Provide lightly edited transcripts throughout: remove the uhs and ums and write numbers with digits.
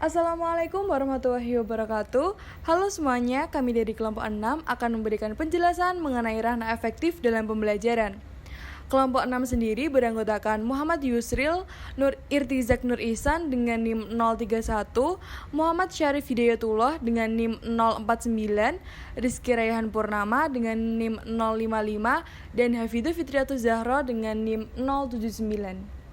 Assalamualaikum warahmatullahi wabarakatuh. Halo semuanya, kami dari kelompok 6 akan memberikan penjelasan mengenai ranah efektif dalam pembelajaran. Kelompok 6 sendiri beranggotakan Muhammad Yusril, Nur Irtizak Nur Ihsan dengan NIM 031, Muhammad Syarif Hidayatullah dengan NIM 049, Rizky Raihan Purnama dengan NIM 055, dan Hafidhu Fitriatul Zahra dengan NIM 079.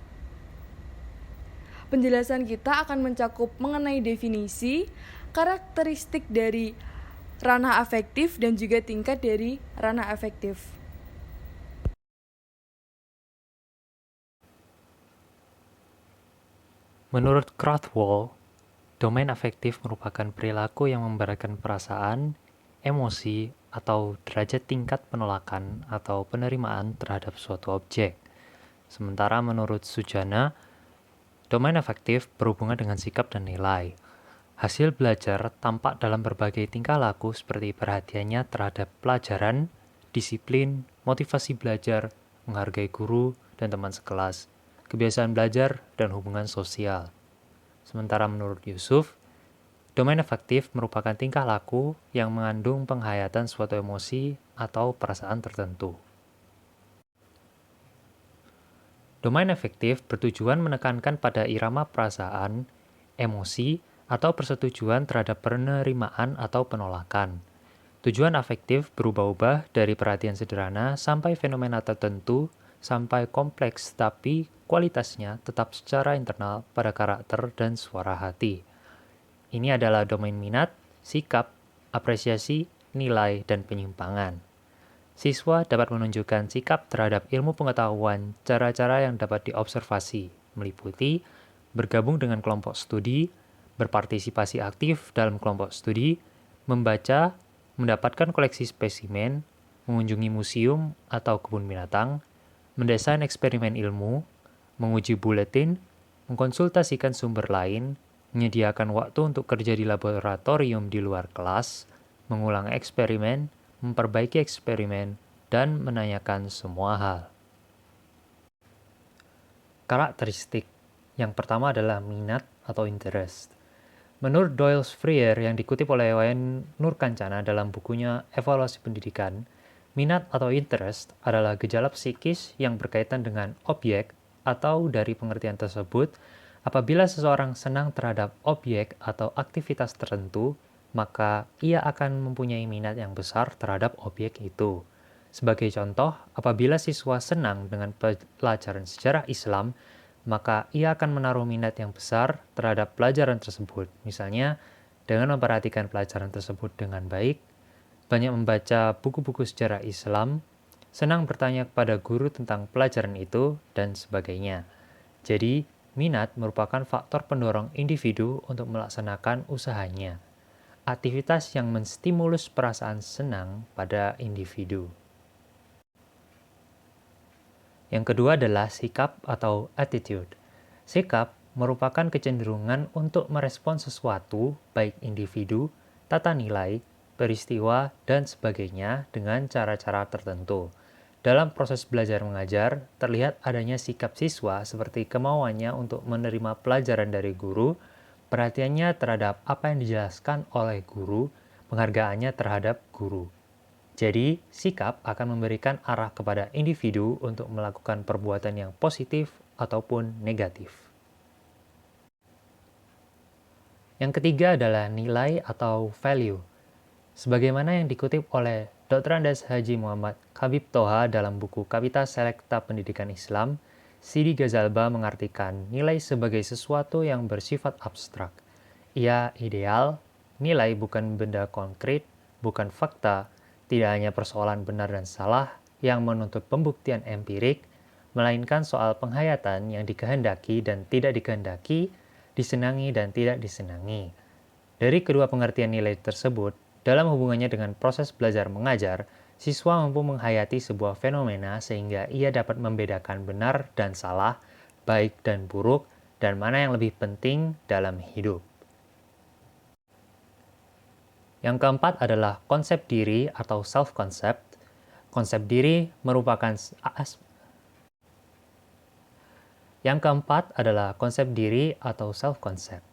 Penjelasan kita akan mencakup mengenai definisi, karakteristik dari ranah afektif, dan juga tingkat dari ranah afektif. Menurut Krathwohl, domain afektif merupakan perilaku yang memberikan perasaan, emosi, atau derajat tingkat penolakan atau penerimaan terhadap suatu objek. Sementara menurut Sujana, domain afektif berhubungan dengan sikap dan nilai. Hasil belajar tampak dalam berbagai tingkah laku seperti perhatiannya terhadap pelajaran, disiplin, motivasi belajar, menghargai guru dan teman sekelas, kebiasaan belajar, dan hubungan sosial. Sementara menurut Yusuf, domain afektif merupakan tingkah laku yang mengandung penghayatan suatu emosi atau perasaan tertentu. Domain afektif bertujuan menekankan pada irama perasaan, emosi, atau persetujuan terhadap penerimaan atau penolakan. Tujuan afektif berubah-ubah dari perhatian sederhana sampai fenomena tertentu sampai kompleks, tapi kualitasnya tetap secara internal pada karakter dan suara hati. Ini adalah domain minat, sikap, apresiasi, nilai, dan penyimpangan. Siswa dapat menunjukkan sikap terhadap ilmu pengetahuan, cara-cara yang dapat diobservasi, meliputi bergabung dengan kelompok studi, berpartisipasi aktif dalam kelompok studi, membaca, mendapatkan koleksi spesimen, mengunjungi museum atau kebun binatang, mendesain eksperimen ilmu, menguji buletin, mengkonsultasikan sumber lain, menyediakan waktu untuk kerja di laboratorium di luar kelas, mengulang eksperimen, memperbaiki eksperimen, dan menanyakan semua hal. Karakteristik yang pertama adalah minat atau interest. Menurut Doyle Freire yang dikutip oleh Wayan Nurkancana dalam bukunya Evaluasi Pendidikan, minat atau interest adalah gejala psikis yang berkaitan dengan objek atau dari pengertian tersebut, apabila seseorang senang terhadap objek atau aktivitas tertentu, maka ia akan mempunyai minat yang besar terhadap objek itu. Sebagai contoh, apabila siswa senang dengan pelajaran sejarah Islam, maka ia akan menaruh minat yang besar terhadap pelajaran tersebut. Misalnya, dengan memperhatikan pelajaran tersebut dengan baik, banyak membaca buku-buku sejarah Islam, senang bertanya kepada guru tentang pelajaran itu, dan sebagainya. Jadi, minat merupakan faktor pendorong individu untuk melaksanakan usahanya. Aktivitas yang menstimulus perasaan senang pada individu. Yang kedua adalah sikap atau attitude. Sikap merupakan kecenderungan untuk merespon sesuatu, baik individu, tata nilai, peristiwa, dan sebagainya dengan cara-cara tertentu. Dalam proses belajar mengajar, terlihat adanya sikap siswa seperti kemauannya untuk menerima pelajaran dari guru, perhatiannya terhadap apa yang dijelaskan oleh guru, penghargaannya terhadap guru. Jadi, sikap akan memberikan arah kepada individu untuk melakukan perbuatan yang positif ataupun negatif. Yang ketiga adalah nilai atau value. Sebagaimana yang dikutip oleh Dr. Andes Haji Muhammad Khabib Toha dalam buku Kapital Selekta Pendidikan Islam, Sidi Ghazalba mengartikan nilai sebagai sesuatu yang bersifat abstrak. Ia ideal, nilai bukan benda konkret, bukan fakta, tidak hanya persoalan benar dan salah yang menuntut pembuktian empirik, melainkan soal penghayatan yang dikehendaki dan tidak dikehendaki, disenangi dan tidak disenangi. Dari kedua pengertian nilai tersebut, dalam hubungannya dengan proses belajar mengajar, siswa mampu menghayati sebuah fenomena sehingga ia dapat membedakan benar dan salah, baik dan buruk, dan mana yang lebih penting dalam hidup. Yang keempat adalah konsep diri atau self-concept. Konsep diri merupakan Yang keempat adalah konsep diri atau self-concept.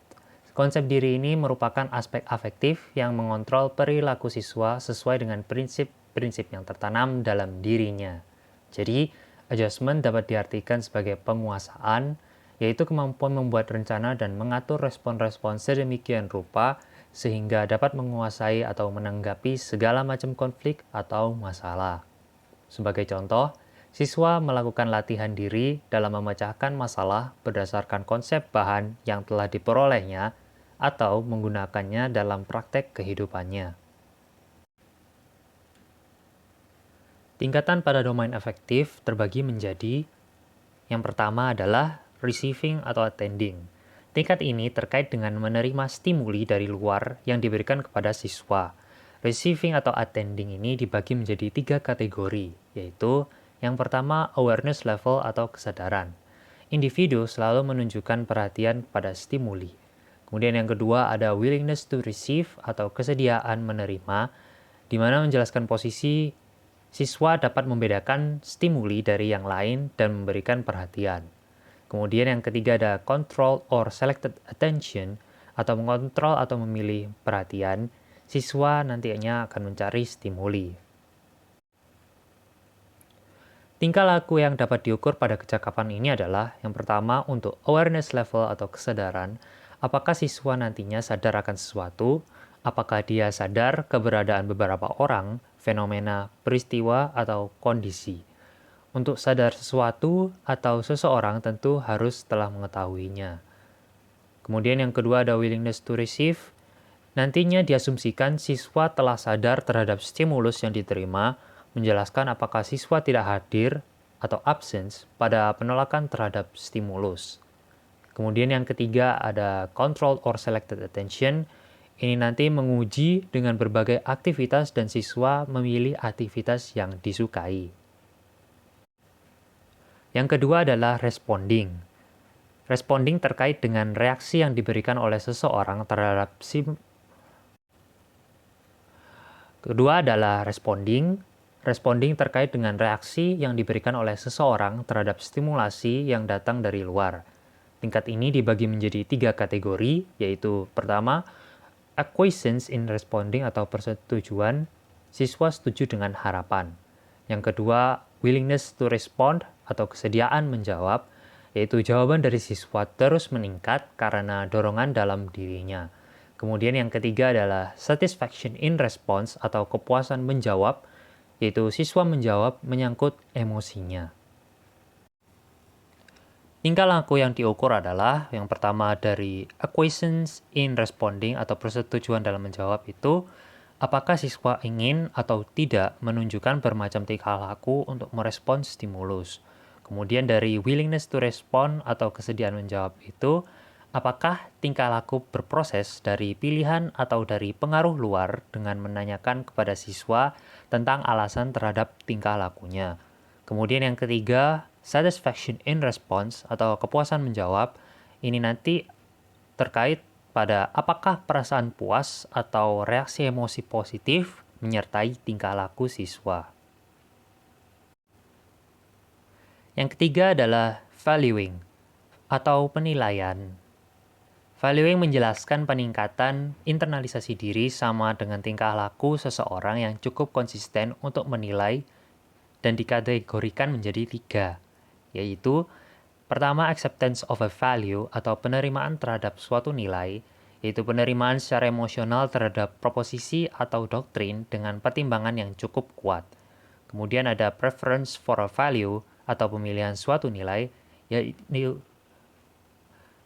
Konsep diri ini merupakan aspek afektif yang mengontrol perilaku siswa sesuai dengan prinsip-prinsip yang tertanam dalam dirinya. Jadi, adjustment dapat diartikan sebagai penguasaan, yaitu kemampuan membuat rencana dan mengatur respon-respon sedemikian rupa sehingga dapat menguasai atau menanggapi segala macam konflik atau masalah. Sebagai contoh, siswa melakukan latihan diri dalam memecahkan masalah berdasarkan konsep bahan yang telah diperolehnya atau menggunakannya dalam praktek kehidupannya. Tingkatan pada domain afektif terbagi menjadi yang pertama adalah receiving atau attending. Tingkat ini terkait dengan menerima stimuli dari luar yang diberikan kepada siswa. Receiving atau attending ini dibagi menjadi 3 kategori, yaitu yang pertama awareness level atau kesadaran. Individu selalu menunjukkan perhatian pada stimuli. Kemudian yang kedua ada willingness to receive atau kesediaan menerima, di mana menjelaskan posisi siswa dapat membedakan stimuli dari yang lain dan memberikan perhatian. Kemudian yang ketiga ada control or selected attention atau mengontrol atau memilih perhatian. Siswa nantinya akan mencari stimuli. Tingkah laku yang dapat diukur pada kecakapan ini adalah yang pertama untuk awareness level atau kesadaran. Apakah siswa nantinya sadar akan sesuatu? Apakah dia sadar keberadaan beberapa orang, fenomena, peristiwa, atau kondisi? Untuk sadar sesuatu atau seseorang tentu harus telah mengetahuinya. Kemudian yang kedua ada willingness to receive. Nantinya diasumsikan siswa telah sadar terhadap stimulus yang diterima, menjelaskan apakah siswa tidak hadir atau absence pada penolakan terhadap stimulus. Kemudian yang ketiga ada controlled or selected attention. Ini nanti menguji dengan berbagai aktivitas dan siswa memilih aktivitas yang disukai. Yang kedua adalah responding. Responding terkait dengan reaksi yang diberikan oleh seseorang terhadap Kedua adalah responding. Responding terkait dengan reaksi yang diberikan oleh seseorang terhadap stimulasi yang datang dari luar. Tingkat ini dibagi menjadi 3 kategori, yaitu pertama, acquiescence in responding atau persetujuan, siswa setuju dengan harapan. Yang kedua, willingness to respond atau kesediaan menjawab, yaitu jawaban dari siswa terus meningkat karena dorongan dalam dirinya. Kemudian yang ketiga adalah satisfaction in response atau kepuasan menjawab, yaitu siswa menjawab menyangkut emosinya. Tingkah laku yang diukur adalah yang pertama dari acquiescence in responding atau persetujuan dalam menjawab itu, apakah siswa ingin atau tidak menunjukkan bermacam tingkah laku untuk merespon stimulus. Kemudian dari willingness to respond atau kesediaan menjawab itu, apakah tingkah laku berproses dari pilihan atau dari pengaruh luar dengan menanyakan kepada siswa tentang alasan terhadap tingkah lakunya. Kemudian yang ketiga, satisfaction in response atau kepuasan menjawab, ini nanti terkait pada apakah perasaan puas atau reaksi emosi positif menyertai tingkah laku siswa. Yang ketiga adalah valuing atau penilaian. Valuing menjelaskan peningkatan internalisasi diri sama dengan tingkah laku seseorang yang cukup konsisten untuk menilai dan dikategorikan menjadi 3, yaitu pertama acceptance of a value atau penerimaan terhadap suatu nilai, yaitu penerimaan secara emosional terhadap proposisi atau doktrin dengan pertimbangan yang cukup kuat. Kemudian ada preference for a value atau pemilihan suatu nilai,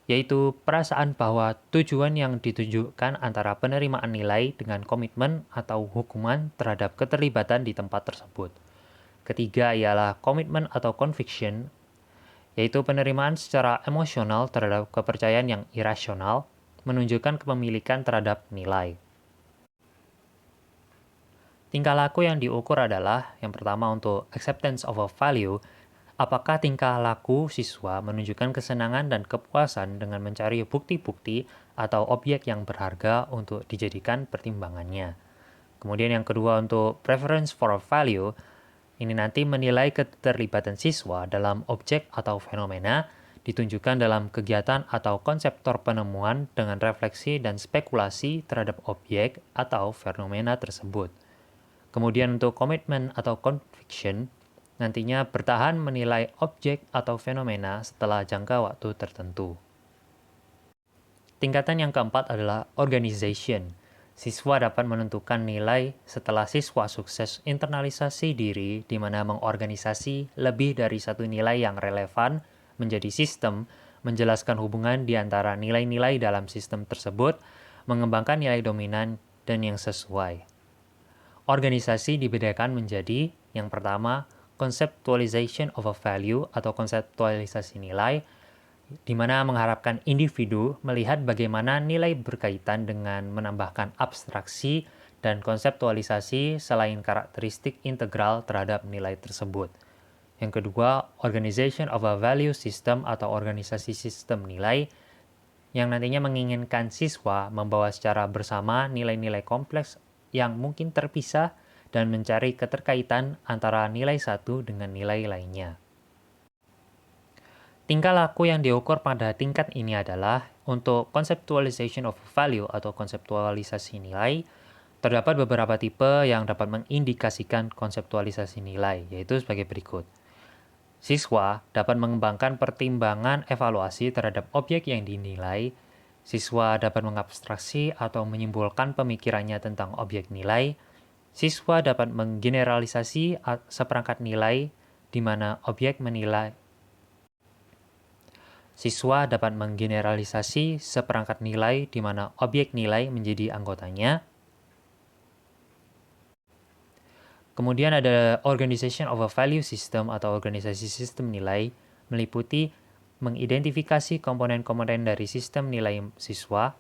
yaitu perasaan bahwa tujuan yang ditujukan antara penerimaan nilai dengan komitmen atau hukuman terhadap keterlibatan di tempat tersebut. Ketiga ialah komitmen atau conviction, yaitu penerimaan secara emosional terhadap kepercayaan yang irasional, menunjukkan kepemilikan terhadap nilai. Tingkah laku yang diukur adalah yang pertama untuk acceptance of a value, apakah tingkah laku siswa menunjukkan kesenangan dan kepuasan dengan mencari bukti-bukti atau objek yang berharga untuk dijadikan pertimbangannya. Kemudian yang kedua untuk preference for a value, ini nanti menilai keterlibatan siswa dalam objek atau fenomena ditunjukkan dalam kegiatan atau konseptor penemuan dengan refleksi dan spekulasi terhadap objek atau fenomena tersebut. Kemudian untuk komitmen atau conviction, nantinya bertahan menilai objek atau fenomena setelah jangka waktu tertentu. Tingkatan yang keempat adalah organization. Siswa dapat menentukan nilai setelah siswa sukses internalisasi diri, di mana mengorganisasi lebih dari satu nilai yang relevan menjadi sistem, menjelaskan hubungan di antara nilai-nilai dalam sistem tersebut, mengembangkan nilai dominan dan yang sesuai. Organisasi dibedakan menjadi, yang pertama, conceptualization of a value atau konseptualisasi nilai, di mana mengharapkan individu melihat bagaimana nilai berkaitan dengan menambahkan abstraksi dan konseptualisasi selain karakteristik integral terhadap nilai tersebut. Yang kedua, organization of a value system atau organisasi sistem nilai, yang nantinya menginginkan siswa membawa secara bersama nilai-nilai kompleks yang mungkin terpisah dan mencari keterkaitan antara nilai satu dengan nilai lainnya. Tingkah laku yang diukur pada tingkat ini adalah untuk conceptualization of value atau konseptualisasi nilai, terdapat beberapa tipe yang dapat mengindikasikan konseptualisasi nilai, yaitu sebagai berikut. Siswa dapat mengembangkan pertimbangan evaluasi terhadap objek yang dinilai. Siswa dapat mengabstraksi atau menyimpulkan pemikirannya tentang objek nilai. Siswa dapat menggeneralisasi seperangkat nilai di mana objek menilai. Siswa dapat menggeneralisasi seperangkat nilai di mana objek nilai menjadi anggotanya. Kemudian ada organization of a value system atau organisasi sistem nilai, meliputi mengidentifikasi komponen-komponen dari sistem nilai siswa,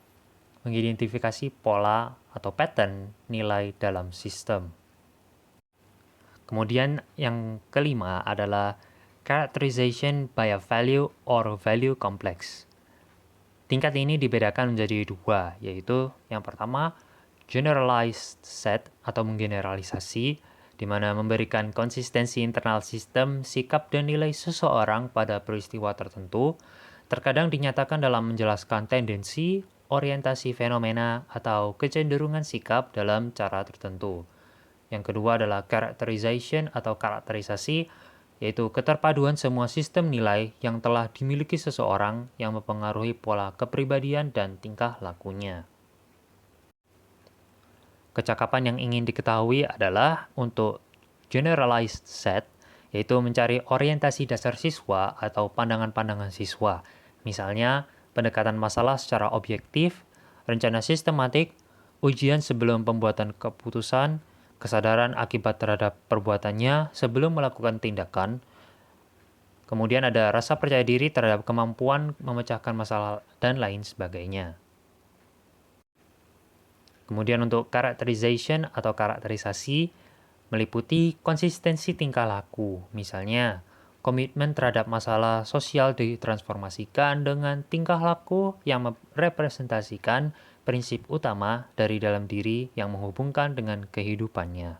mengidentifikasi pola atau pattern nilai dalam sistem. Kemudian yang kelima adalah characterization by a value or value complex. Tingkat ini dibedakan menjadi dua, yaitu yang pertama, generalized set atau menggeneralisasi, di mana memberikan konsistensi internal sistem, sikap, dan nilai seseorang pada peristiwa tertentu, terkadang dinyatakan dalam menjelaskan tendensi, orientasi fenomena, atau kecenderungan sikap dalam cara tertentu. Yang kedua adalah characterization atau karakterisasi, yaitu keterpaduan semua sistem nilai yang telah dimiliki seseorang yang mempengaruhi pola kepribadian dan tingkah lakunya. Kecakapan yang ingin diketahui adalah untuk generalized set, yaitu mencari orientasi dasar siswa atau pandangan-pandangan siswa. Misalnya, pendekatan masalah secara objektif, rencana sistematik, ujian sebelum pembuatan keputusan, kesadaran akibat terhadap perbuatannya sebelum melakukan tindakan. Kemudian ada rasa percaya diri terhadap kemampuan memecahkan masalah dan lain sebagainya. Kemudian untuk characterization atau karakterisasi meliputi konsistensi tingkah laku. Misalnya, komitmen terhadap masalah sosial ditransformasikan dengan tingkah laku yang merepresentasikan prinsip utama dari dalam diri yang menghubungkan dengan kehidupannya.